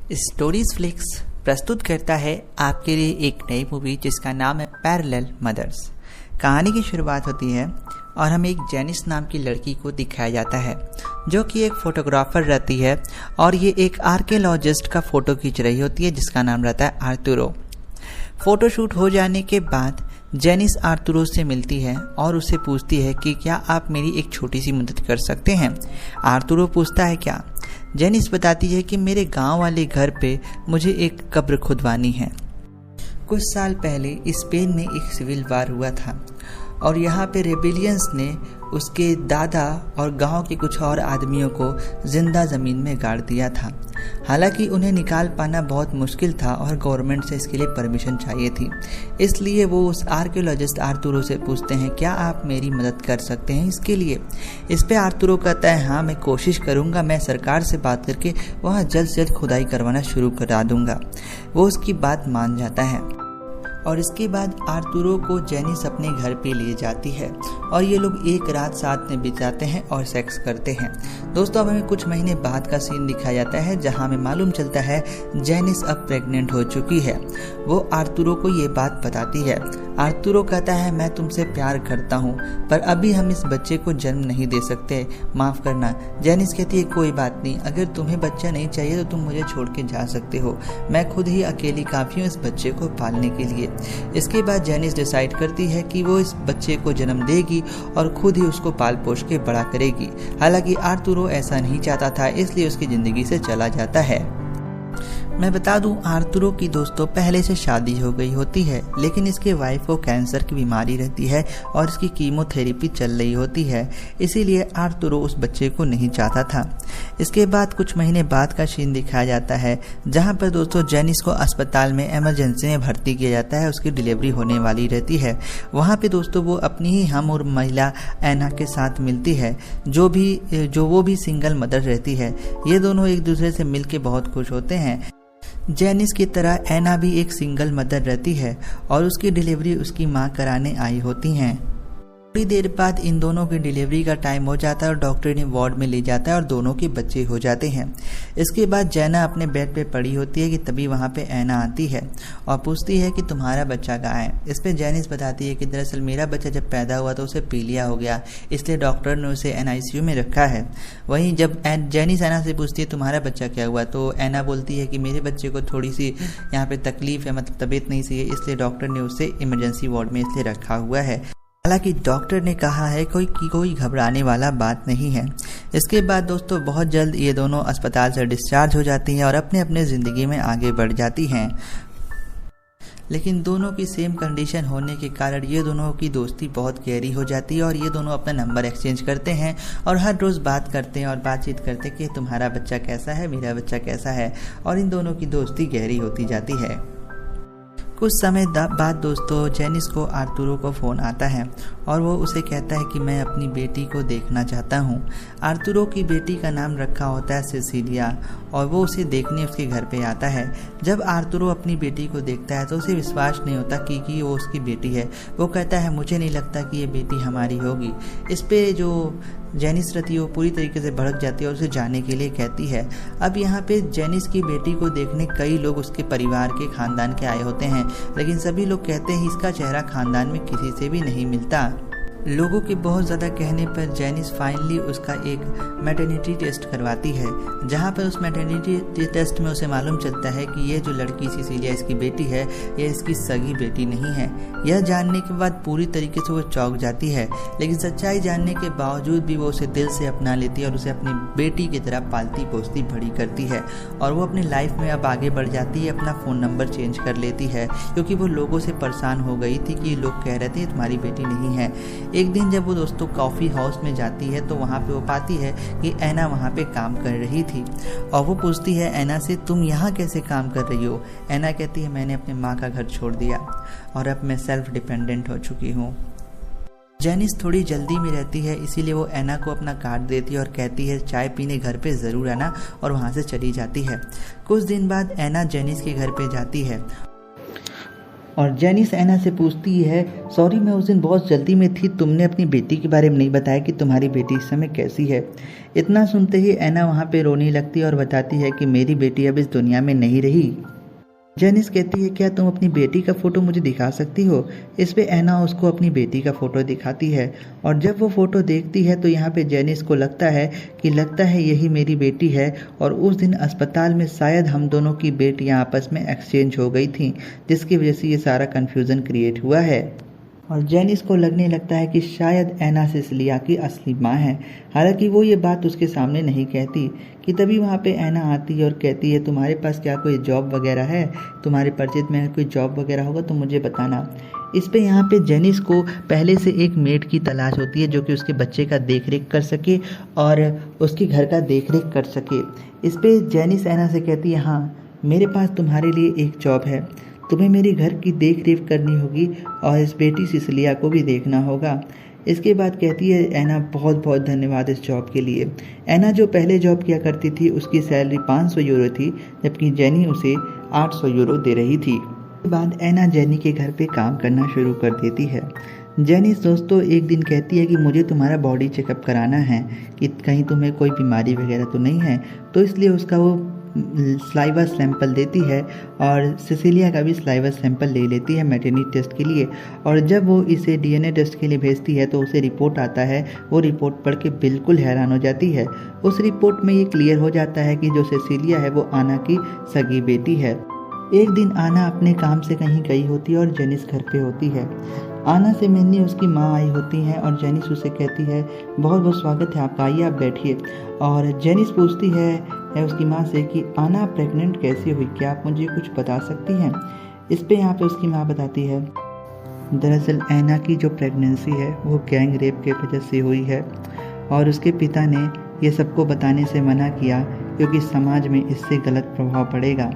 Stories flix प्रस्तुत करता है आपके लिए एक नई मूवी जिसका नाम है पैरेलल मदर्स। कहानी की शुरुआत होती है और हमें एक जेनिस नाम की लड़की को दिखाया जाता है जो कि एक फोटोग्राफर रहती है और ये एक आर्कियोलॉजिस्ट का फ़ोटो खींच रही होती है जिसका नाम रहता है आर्तुरो। फ़ोटोशूट हो जाने के बाद जेनिस आर्तुरो से मिलती है और उससे पूछती है कि क्या आप मेरी एक छोटी सी मदद कर सकते हैं। आर्तुरो पूछता है क्या। जेनिस बताती है कि मेरे गांव वाले घर पे मुझे एक कब्र खुदवानी है। कुछ साल पहले स्पेन में एक सिविल वार हुआ था और यहाँ पे रेबेलियंस ने उसके दादा और गांव के कुछ और आदमियों को जिंदा ज़मीन में गाड़ दिया था। हालांकि उन्हें निकाल पाना बहुत मुश्किल था और गवर्नमेंट से इसके लिए परमिशन चाहिए थी। इसलिए वो उस आर्कियोलॉजिस्ट आर्तुरो से पूछते हैं क्या आप मेरी मदद कर सकते हैं इसके लिए। इस पे आर्तुरो कहता है हाँ मैं कोशिश करूँगा, मैं सरकार से बात करके वहाँ जल्द से जल्द खुदाई करवाना शुरू करा दूँगा। वो उसकी बात मान जाता है और इसके बाद आर्तुरो को जेनिस अपने घर पे ले जाती है और ये लोग एक रात साथ में बिताते हैं और सेक्स करते हैं। दोस्तों अब हमें कुछ महीने बाद का सीन दिखाया जाता है जहां हमें मालूम चलता है जेनिस अब प्रेग्नेंट हो चुकी है। वो आर्तुरो को ये बात बताती है। आर्तुरो कहता है मैं तुमसे प्यार करता हूँ पर अभी हम इस बच्चे को जन्म नहीं दे सकते, माफ़ करना। जेनिस कहती है कोई बात नहीं, अगर तुम्हें बच्चा नहीं चाहिए तो तुम मुझे छोड़ के जा सकते हो, मैं खुद ही अकेली काफ़ी हूँ इस बच्चे को पालने के लिए। इसके बाद जेनिस डिसाइड करती है कि वो इस बच्चे को जन्म देगी और खुद ही उसको पाल पोष के बड़ा करेगी। हालांकि आर्तुरो ऐसा नहीं चाहता था, इसलिए उसकी ज़िंदगी से चला जाता है। मैं बता दूं आर्तुरो की दोस्तों पहले से शादी हो गई होती है लेकिन इसके वाइफ को कैंसर की बीमारी रहती है और इसकी कीमोथेरेपी चल रही होती है, इसीलिए आर्तुरो उस बच्चे को नहीं चाहता था। इसके बाद कुछ महीने बाद का सीन दिखाया जाता है जहां पर दोस्तों जेनिस को अस्पताल में इमरजेंसी में भर्ती किया जाता है, उसकी डिलीवरी होने वाली रहती है। वहाँ पे दोस्तों वो अपनी ही हम और महिला एना के साथ मिलती है जो वो भी सिंगल मदर रहती है। ये दोनों एक दूसरे से मिल के बहुत खुश होते हैं। जेनिस की तरह एना भी एक सिंगल मदर रहती है और उसकी डिलीवरी उसकी माँ कराने आई होती हैं। थोड़ी देर बाद इन दोनों की डिलीवरी का टाइम हो जाता है और डॉक्टर ने वार्ड में ले जाता है और दोनों के बच्चे हो जाते हैं। इसके बाद जेना अपने बेड पे पड़ी होती है कि तभी वहाँ पे एना आती है और पूछती है कि तुम्हारा बच्चा कहाँ है। इस पे जेनिस बताती है कि दरअसल मेरा बच्चा जब पैदा हुआ तो उसे पीलिया हो गया, इसलिए डॉक्टर ने उसे NICU में रखा है। वहीं जब जेनिस एना से पूछती है तुम्हारा बच्चा क्या हुआ तो एना बोलती है कि मेरे बच्चे को थोड़ी सी यहाँ पे तकलीफ है, मतलब तबीयत नहीं सही है, इसलिए डॉक्टर ने उसे इमरजेंसी वार्ड में इसलिए रखा हुआ है। हालांकि डॉक्टर ने कहा है कोई घबराने वाला बात नहीं है। इसके बाद दोस्तों बहुत जल्द ये दोनों अस्पताल से डिस्चार्ज हो जाती हैं और अपने अपने ज़िंदगी में आगे बढ़ जाती हैं। लेकिन दोनों की सेम कंडीशन होने के कारण ये दोनों की दोस्ती बहुत गहरी हो जाती है और ये दोनों अपना नंबर एक्सचेंज करते हैं और हर रोज़ बात करते हैं और बातचीत करते हैं कि तुम्हारा बच्चा कैसा है, मेरा बच्चा कैसा है, और इन दोनों की दोस्ती गहरी होती जाती है। कुछ समय बाद दोस्तों जेनिस को आर्तुरो को फ़ोन आता है और वो उसे कहता है कि मैं अपनी बेटी को देखना चाहता हूँ। आर्तुरो की बेटी का नाम रखा होता है सिसिलिया और वो उसे देखने उसके घर पे आता है। जब आर्तुरो अपनी बेटी को देखता है तो उसे विश्वास नहीं होता कि वो उसकी बेटी है। वो कहता है मुझे नहीं लगता कि ये बेटी हमारी होगी। इस पे जो जेनिस रहती है वो पूरी तरीके से भड़क जाती है और उसे जाने के लिए कहती है। अब यहाँ पे जेनिस की बेटी को देखने कई लोग उसके परिवार के खानदान के आए होते हैं लेकिन सभी लोग कहते हैं इसका चेहरा खानदान में किसी से भी नहीं मिलता। लोगों के बहुत ज़्यादा कहने पर जेनिस फाइनली उसका एक मैटरनिटी टेस्ट करवाती है जहां पर उस मैटरनिटी टेस्ट में उसे मालूम चलता है कि ये जो लड़की सिसिलिया इसकी बेटी है ये इसकी सगी बेटी नहीं है। यह जानने के बाद पूरी तरीके से वो चौंक जाती है लेकिन सच्चाई जानने के बावजूद भी वो उसे दिल से अपना लेती है और उसे अपनी बेटी की तरह पालती पोसती बड़ी करती है और वो अपनी लाइफ में अब आगे बढ़ जाती है। अपना फ़ोन नंबर चेंज कर लेती है क्योंकि वो लोगों से परेशान हो गई थी कि लोग कह रहे थे तुम्हारी बेटी नहीं है। एक दिन जब वो दोस्तों कॉफ़ी हाउस में जाती है तो वहाँ पे वो पाती है कि एना वहाँ पे काम कर रही थी और वो पूछती है एना से तुम यहाँ कैसे काम कर रही हो। एना कहती है मैंने अपने माँ का घर छोड़ दिया और अब मैं सेल्फ डिपेंडेंट हो चुकी हूँ। जेनिस थोड़ी जल्दी में रहती है इसीलिए वो एना को अपना कार्ड देती है और कहती है चाय पीने घर पे ज़रूर आना, और वहाँ से चली जाती है। कुछ दिन बाद एना जेनिस के घर पे जाती है और जेनिस एना से पूछती है, सॉरी मैं उस दिन बहुत जल्दी में थी, तुमने अपनी बेटी के बारे में नहीं बताया कि तुम्हारी बेटी इस समय कैसी है। इतना सुनते ही एना वहाँ पे रोने लगती है और बताती है कि मेरी बेटी अब इस दुनिया में नहीं रही। जेनिस कहती है, क्या तुम अपनी बेटी का फ़ोटो मुझे दिखा सकती हो। इस पे एना उसको अपनी बेटी का फ़ोटो दिखाती है और जब वो फ़ोटो देखती है तो यहाँ पे जेनिस को लगता है यही मेरी बेटी है और उस दिन अस्पताल में शायद हम दोनों की बेटियाँ आपस में एक्सचेंज हो गई थी, जिसकी वजह से ये सारा कन्फ्यूज़न क्रिएट हुआ है। और जेनिस को लगने लगता है कि शायद एना सिसिलिया की असली माँ है। हालांकि वो ये बात उसके सामने नहीं कहती कि तभी वहाँ पे एना आती है और कहती है, तुम्हारे पास क्या कोई जॉब वगैरह है, तुम्हारे परिचित में कोई जॉब वगैरह होगा तो मुझे बताना। इस पे यहाँ पे जेनिस को पहले से एक मेड की तलाश होती है जो कि उसके बच्चे का देख रेख कर सके और उसके घर का देख रेख कर सके। इस पे जेनिस एना से कहती है, हाँ मेरे पास तुम्हारे लिए एक जॉब है, तुम्हें मेरे घर की देख रेख करनी होगी और इस बेटी सिसिलिया को भी देखना होगा। इसके बाद कहती है एना, बहुत बहुत धन्यवाद इस जॉब के लिए। एना जो पहले जॉब किया करती थी उसकी सैलरी 500 यूरो थी, जबकि जेनी उसे 800 यूरो दे रही थी। इसके बाद एना जेनी के घर पे काम करना शुरू कर देती है। जेनिस दोस्तों एक दिन कहती है कि मुझे तुम्हारा बॉडी चेकअप कराना है कि कहीं तुम्हें कोई बीमारी वगैरह तो नहीं है, तो इसलिए उसका वो स्लाइवा सैंपल देती है और सिसिलिया का भी स्लाइवा सैंपल ले लेती है मैटरनिटी टेस्ट के लिए। और जब वो इसे डीएनए टेस्ट के लिए भेजती है तो उसे रिपोर्ट आता है। वो रिपोर्ट पढ़ के बिल्कुल हैरान हो जाती है। उस रिपोर्ट में ये क्लियर हो जाता है कि जो सिसिलिया है वो आना की सगी बेटी है। एक दिन आना अपने काम से कहीं गई होती है और जेनिस घर पे होती है। आना से मिलने उसकी माँ आई होती हैं और जेनिस उसे कहती है, बहुत बहुत स्वागत है आपका, आइए आप बैठिए। और जेनिस पूछती है उसकी माँ से कि आना प्रेग्नेंट कैसे हुई, क्या आप मुझे कुछ बता सकती हैं। इस पे यहाँ पे उसकी माँ बताती है, दरअसल एना की जो प्रेगनेंसी है वो गैंग रेप के वजह से हुई है और उसके पिता ने ये सबको बताने से मना किया क्योंकि समाज में इससे गलत प्रभाव पड़ेगा।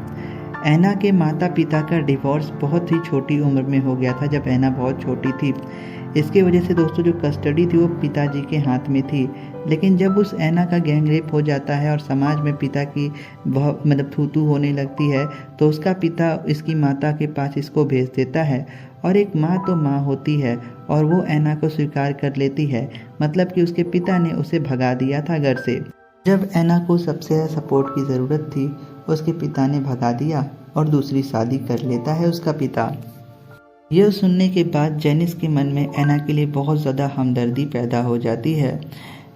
एना के माता पिता का डिवोर्स बहुत ही छोटी उम्र में हो गया था, जब एना बहुत छोटी थी। इसके वजह से दोस्तों जो कस्टडी थी वो पिताजी के हाथ में थी। लेकिन जब उस एना का गैंग रेप हो जाता है और समाज में पिता की बहुत थू होने लगती है तो उसका पिता इसकी माता के पास इसको भेज देता है। और एक माँ तो माँ होती है और वो एना को स्वीकार कर लेती है, मतलब कि उसके पिता ने उसे भगा दिया था घर से। जब एना को सबसे ज़्यादा सपोर्ट की ज़रूरत थी उसके पिता ने भगा दिया और दूसरी शादी कर लेता है उसका पिता। यह सुनने के बाद जेनिस के मन में एना के लिए बहुत ज़्यादा हमदर्दी पैदा हो जाती है।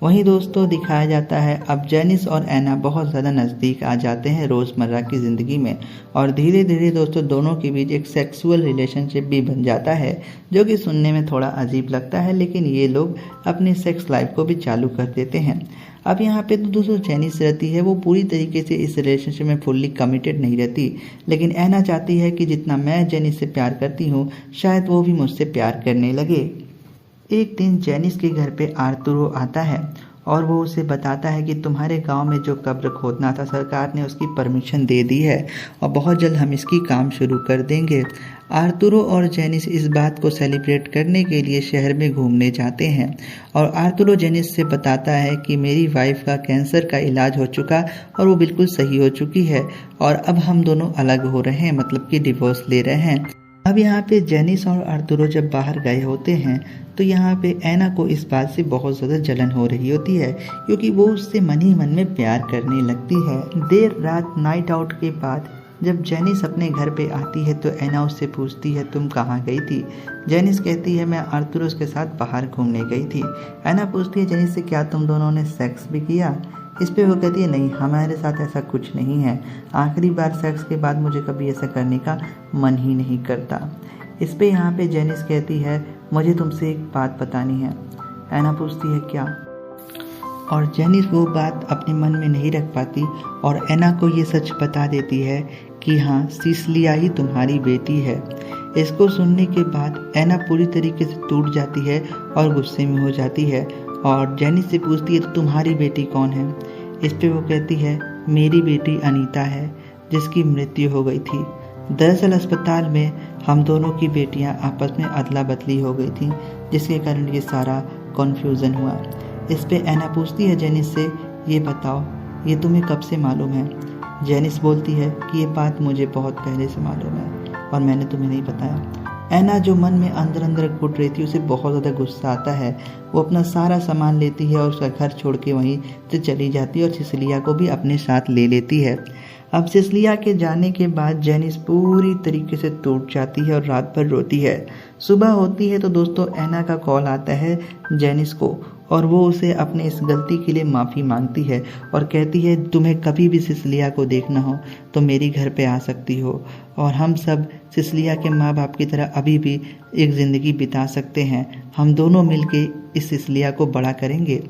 वहीं दोस्तों दिखाया जाता है अब जेनिस और एना बहुत ज़्यादा नज़दीक आ जाते हैं रोज़मर्रा की ज़िंदगी में और धीरे धीरे दोस्तों दोनों के बीच एक सेक्सुअल रिलेशनशिप भी बन जाता है, जो कि सुनने में थोड़ा अजीब लगता है, लेकिन ये लोग अपने सेक्स लाइफ को भी चालू कर देते हैं। अब यहाँ पे तो दोस्तों जेनिस रहती है वो पूरी तरीके से इस रिलेशनशिप में फुल्ली कमिटेड नहीं रहती, लेकिन एना चाहती है कि जितना मैं जेनिस से प्यार करती हूँ शायद वो भी मुझसे प्यार करने लगे। एक दिन जेनिस के घर पे आर्तुरो आता है और वो उसे बताता है कि तुम्हारे गांव में जो कब्र खोदना था सरकार ने उसकी परमिशन दे दी है और बहुत जल्द हम इसकी काम शुरू कर देंगे। आर्तुरो और जेनिस इस बात को सेलिब्रेट करने के लिए शहर में घूमने जाते हैं और आर्तुरो जेनिस से बताता है कि मेरी वाइफ का कैंसर का इलाज हो चुका और वो बिल्कुल सही हो चुकी है और अब हम दोनों अलग हो रहे हैं, मतलब कि डिवोर्स ले रहे हैं। अब यहाँ पे जेनिस और आर्तुरो जब बाहर गए होते हैं तो यहाँ पे एना को इस बात से बहुत ज़्यादा जलन हो रही होती है क्योंकि वो उससे मन ही मन में प्यार करने लगती है। देर रात नाइट आउट के बाद जब जेनिस अपने घर पे आती है तो एना उससे पूछती है तुम कहाँ गई थी। जेनिस कहती है मैं आर्तुरो के साथ बाहर घूमने गई थी। एना पूछती है जेनिस से क्या तुम दोनों ने सेक्स भी किया। इस पे वो कहती है नहीं हमारे साथ ऐसा कुछ नहीं है, आखिरी बार सेक्स के बाद मुझे कभी ऐसा करने का मन ही नहीं करता। इस पे यहाँ पे जेनिस कहती है मुझे तुमसे एक बात बतानी है। एना पूछती है क्या, और जेनिस वो बात अपने मन में नहीं रख पाती और एना को ये सच बता देती है कि हाँ सिसिलिया ही तुम्हारी बेटी है। इसको सुनने के बाद एना पूरी तरीके से टूट जाती है और गुस्से में हो जाती है और जेनिस से पूछती है तो तुम्हारी बेटी कौन है। इस पे वो कहती है मेरी बेटी अनीता है जिसकी मृत्यु हो गई थी। दरअसल अस्पताल में हम दोनों की बेटियां आपस में अदला बदली हो गई थी जिसके कारण ये सारा कन्फ्यूज़न हुआ। इस पे एना पूछती है जेनिस से ये बताओ ये तुम्हें कब से मालूम है। जेनिस बोलती है कि ये बात मुझे बहुत पहले से मालूम है। और मैंने तुम्हें नहीं बताया। ऐना जो मन में अंदर अंदर घुट रही थी, उसे बहुत ज़्यादा गुस्सा आता है। वो अपना सारा सामान लेती है और उसका घर छोड़ के वहीं से चली जाती है और सिसिलिया को भी अपने साथ ले लेती है। अब सिसिलिया के जाने के बाद जेनिस पूरी तरीके से टूट जाती है और रात भर रोती है। सुबह होती है तो दोस्तों ऐना का कॉल आता है जेनिस को और वो उसे अपने इस गलती के लिए माफ़ी मांगती है और कहती है तुम्हें कभी भी सिसिलिया को देखना हो तो मेरी घर पे आ सकती हो और हम सब सिसिलिया के माँ बाप की तरह अभी भी एक ज़िंदगी बिता सकते हैं। हम दोनों मिलके इस सिसिलिया को बड़ा करेंगे।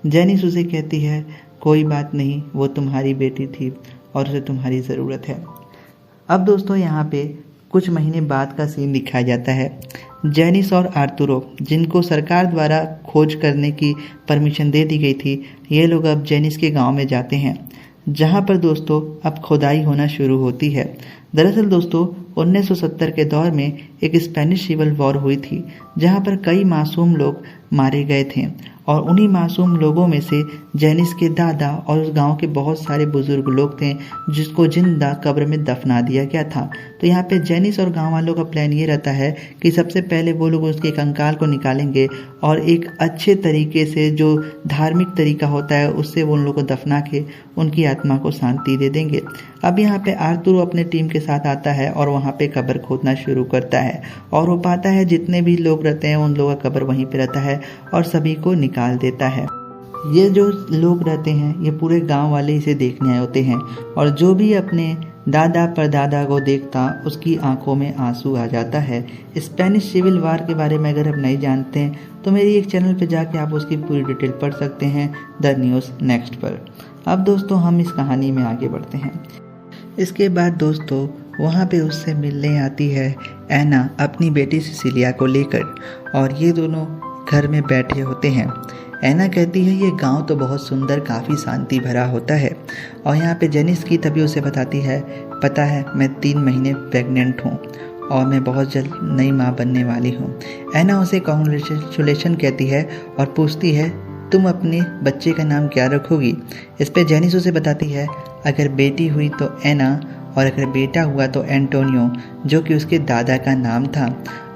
जेनिस उसे कहती है कोई बात नहीं, वो तुम्हारी बेटी थी और उसे तुम्हारी ज़रूरत है। अब दोस्तों यहाँ पे कुछ महीने बाद का सीन दिखाया जाता है। जेनिस और आर्तुरो, जिनको सरकार द्वारा खोज करने की परमिशन दे दी गई थी, ये लोग अब जेनिस के गांव में जाते हैं, जहां पर दोस्तों अब खुदाई होना शुरू होती है। दरअसल दोस्तों 1970 के दौर में एक स्पेनिश सिविल वॉर हुई थी, जहां पर कई मासूम लोग मारे गए थे और उन्हीं मासूम लोगों में से जेनिस के दादा और उस गांव के बहुत सारे बुजुर्ग लोग थे जिसको जिंदा कब्र में दफना दिया गया था। तो यहाँ पे जेनिस और गांव वालों का प्लान ये रहता है कि सबसे पहले वो लोग उसके कंकाल को निकालेंगे और एक अच्छे तरीके से, जो धार्मिक तरीका होता है, उससे वो उन लोगों को दफना के उनकी आत्मा को शांति दे देंगे। अब यहाँ पे आर्तुरो अपने टीम के साथ आता है और वहाँ पे कब्र खोदना शुरू करता है और वो पाता है जितने भी लोग रहते हैं उन लोगों का कब्र वहीं पे रहता है और सभी को निकाल देता है। ये जो लोग रहते हैं ये पूरे गांव वाले इसे देखने आए होते हैं और जो भी अपने दादा परदादा को देखता उसकी आंखों में आंसू आ जाता है। स्पेनिश सिविल वार के बारे में अगर आप नहीं जानते हैं तो मेरी एक चैनल पे जाके आप उसकी पूरी डिटेल पढ़ सकते हैं, द न्यूज़ नेक्स्ट पर। अब दोस्तों हम इस कहानी में आगे बढ़ते हैं। इसके बाद दोस्तों वहाँ पे उससे मिलने आती है ऐना अपनी बेटी सिसिलिया को लेकर और ये दोनों घर में बैठे होते हैं। ऐना कहती है ये गांव तो बहुत सुंदर, काफ़ी शांति भरा होता है और यहाँ पे जेनिस की तभी उसे बताती है पता है मैं 3 महीने प्रेग्नेंट हूँ और मैं बहुत जल्द नई माँ बनने वाली हूँ। ऐना उसे कॉन्ग्रेचुलेशन कहती है और पूछती है तुम अपने बच्चे का नाम क्या रखोगी। इस पे जेनिस उसे बताती है अगर बेटी हुई तो ऐना और अगर बेटा हुआ तो एंटोनियो, जो कि उसके दादा का नाम था।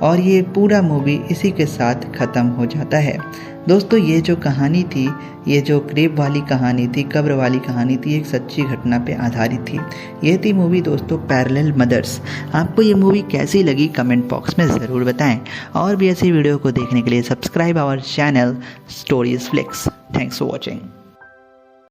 और ये पूरा मूवी इसी के साथ ख़त्म हो जाता है। दोस्तों ये जो कहानी थी, ये जो क्रेब वाली कहानी थी, कब्र वाली कहानी थी, एक सच्ची घटना पे आधारित थी। ये थी मूवी दोस्तों पैरेलल मदर्स। आपको ये मूवी कैसी लगी कमेंट बॉक्स में ज़रूर बताएं और भी ऐसी वीडियो को देखने के लिए subscribe our channel Stories Flix. Thanks for watching.